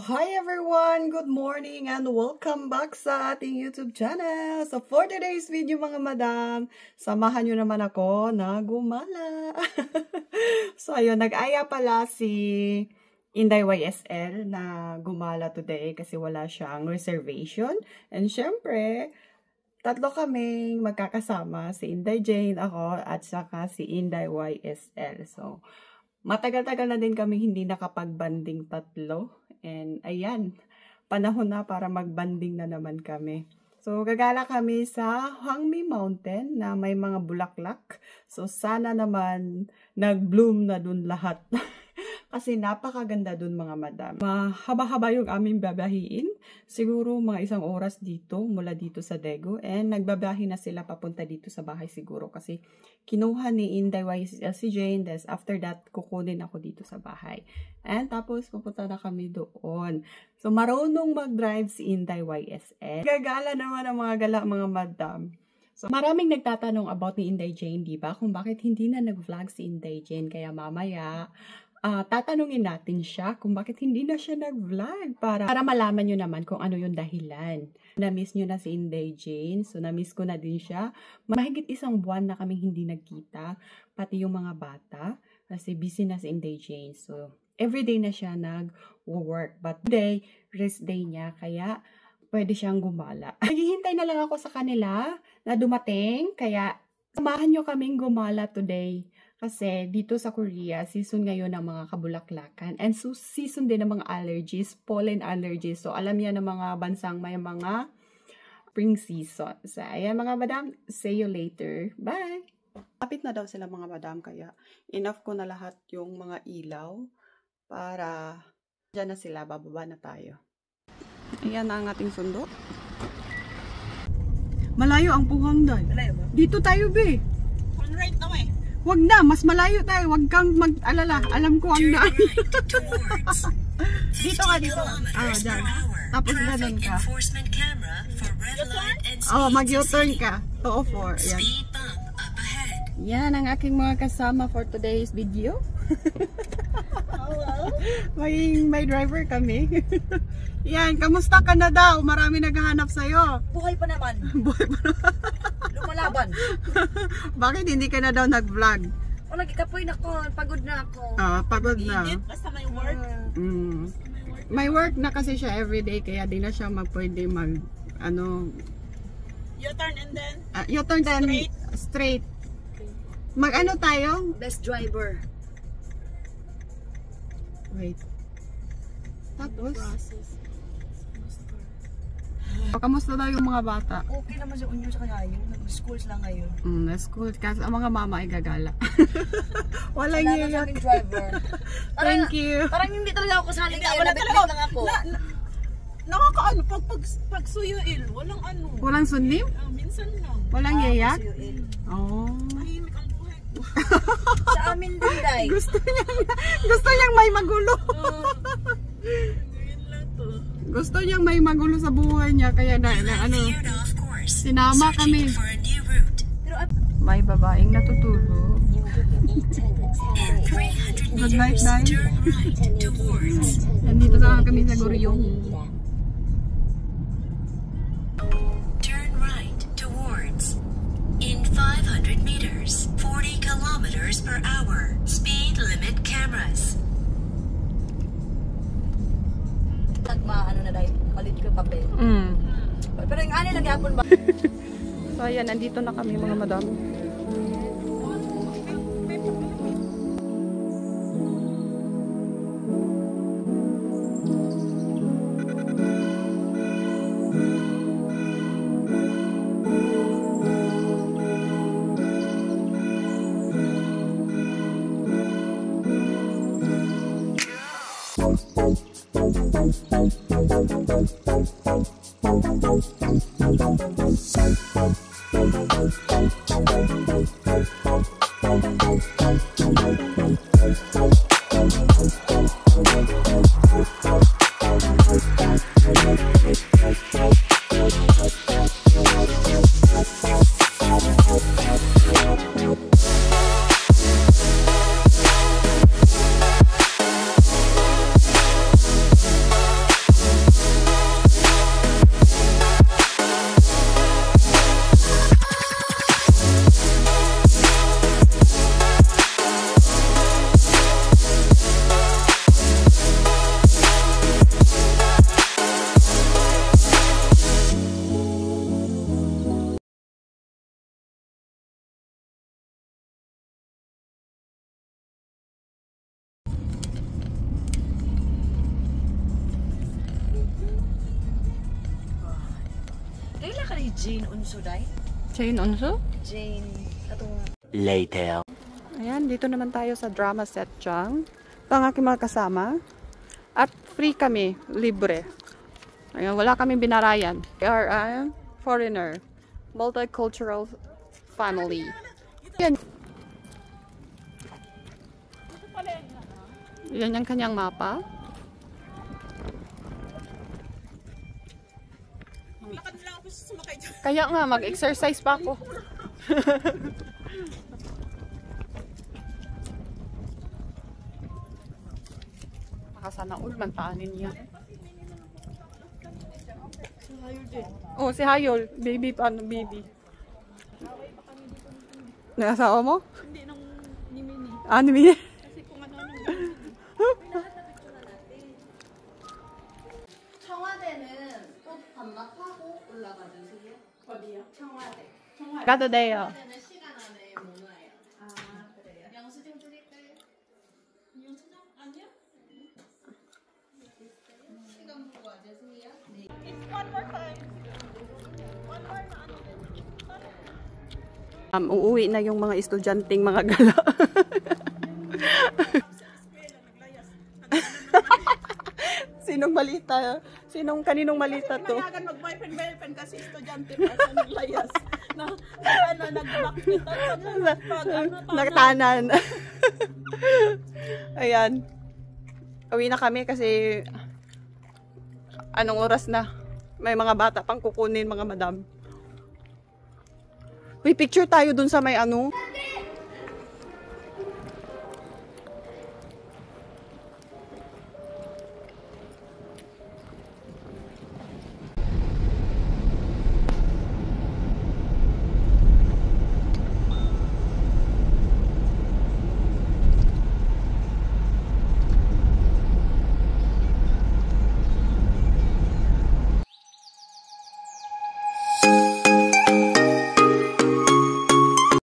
hi everyone! Good morning and welcome back sa ating YouTube channel. So for today's video mga madam, samahan nyo naman ako na gumala. So ayun, nag-aya pala si Inday YSL na gumala today kasi wala siyang reservation. And syempre, tatlo kaming magkakasama, si Inday Jane, ako, at saka si Inday YSL. So, matagal-tagal na din kami hindi nakapag-banding tatlo. And ayan, panahon na para mag-banding na naman kami. So, gagala kami sa Hangmi Mountain na may mga bulaklak. So, sana naman nag-bloom na dun lahat. Kasi napakaganda dun mga madam. Mahaba-haba yung aming babahiin. Siguro mga 1 oras dito, mula dito sa Daegu. And nagbabahi na sila papunta dito sa bahay siguro. Kasi kinuha ni Inday YSL si Jane. Then after that, kukunin ako dito sa bahay. And tapos pupunta na kami doon. So marunong mag-drive si Inday YSL. Gagala naman ang mga gala mga madam. So, maraming nagtatanong about ni Inday Jane, diba? Kung bakit hindi na nag-vlog si Inday Jane. Kaya mamaya, tatanungin natin siya kung bakit hindi na siya nag-vlog para malaman nyo naman kung ano yung dahilan. Na-miss nyo na si Inday Jane, so na-miss ko na din siya. Mahigit 1 buwan na kaming hindi nagkita, pati yung mga bata, kasi busy na si Inday Jane. So, everyday na siya nag-work, but today, rest day niya, kaya pwede siyang gumala. Naghihintay na lang ako sa kanila na dumating, kaya samahan nyo kaming gumala today. Kasi dito sa Korea, season ngayon ng mga kabulaklakan. And so, season din ng mga allergies, pollen allergies. So, alam niya ng mga bansang may mga spring season. So, ayan mga madam, see you later. Bye! Kapit na daw sila mga madam, kaya enough ko na lahat yung mga ilaw para dyan na sila, bababa na tayo. Ayan na ang ating sundo. Malayo ang puhang doon. Malayo ba? Dito tayo, be. On right na eh. Wag na, mas malayo tayo. Wag kang mag-alala. Alam ko ang daan. Dito ka, dito. Dyan. Tapos ganun ka. Mag-U-turn ka. 204. Yan. Yan ang aking mga kasama for today's video. Hello? May driver kami. Yan, kamusta ka na daw? Marami naghahanap sa'yo. Buhay pa naman. Buhay pa naman. Lumalaban. Bakit hindi ka na daw nag-vlog? O, nagkikapoy na ako. Pagod na ako. Pagod na. Basta may work. May work na kasi siya everyday, kaya di na siya pwede mag, U-turn and then? U-turn then straight. Mag-ano tayo? Best driver. Wait. Tapos? Kamusta daw yung mga bata? Okay naman sa unyo sa kanayo. Nag-schools lang ngayon. Na-school. Kasi ang mga mama ay gagala. Walang Wala iyak. na kaming driver. Thank you. Parang hindi talaga ako kasali ngayon. Nabit-bit lang ako. Nakakaano, pag suyuil, walang ano. Walang sunlim? Minsan lang. Walang yayak? Suyuin. Oh. Tahimik ang buhay ko. Sa amin din, Day. Gusto niyang may magulo. Yun lang to. Gusto niyang may magulo sa buhay niya, kaya sinama kami. Pero May babaeng natutulog. Good night, night. Nandito na kami sa Goryeo. Turn right towards. In 500 meters, 40 kilometers per hour. Speed limit cameras. ano na, Day. Malit ko papel. Pero yung ani lang yapon ba? So ayan, nandito na kami mga madam. Jane Unso day. Jane Unso? Jane, ato nga. Later. Ayan, dito naman tayo sa drama set dyan. Ito ang aking mga kasama. At free kami, libre. Ayan, wala kaming binarayan. We are a foreigner. Multicultural family. Yan. Yan yung kanyang mapa. Lakad lang ako sumakay dyan. Kaya nga, mag-exercise pa ako. Makasana ulman paanin niya. Oh, si Hayol. Baby pa, baby. Naasawa mo? Hindi nang ni Mini. Ah, ni Mini? Kasi kung ano 청와대는 또 반납하고 올라가주세요. 어디요? 청와대. Gato Deo. 청와대는 시간 안에 못 와요. 아, 그래요? 영수증 드릴까요? 영수증 아니야? 시간 보고 와주세요. 네. One more time. One more na ano din. Uuwi na yung mga estudyanteng mga gala. Sinong malita? Kaninong malita to? Mayagan mag-boyfriend kasi estudyante pa sa naglayas. Nag-backfit at Nakatanan. Ayan. Uwi na kami kasi anong oras na? May mga bata pang kukunin, mga madam. Uy, picture tayo dun sa may ano.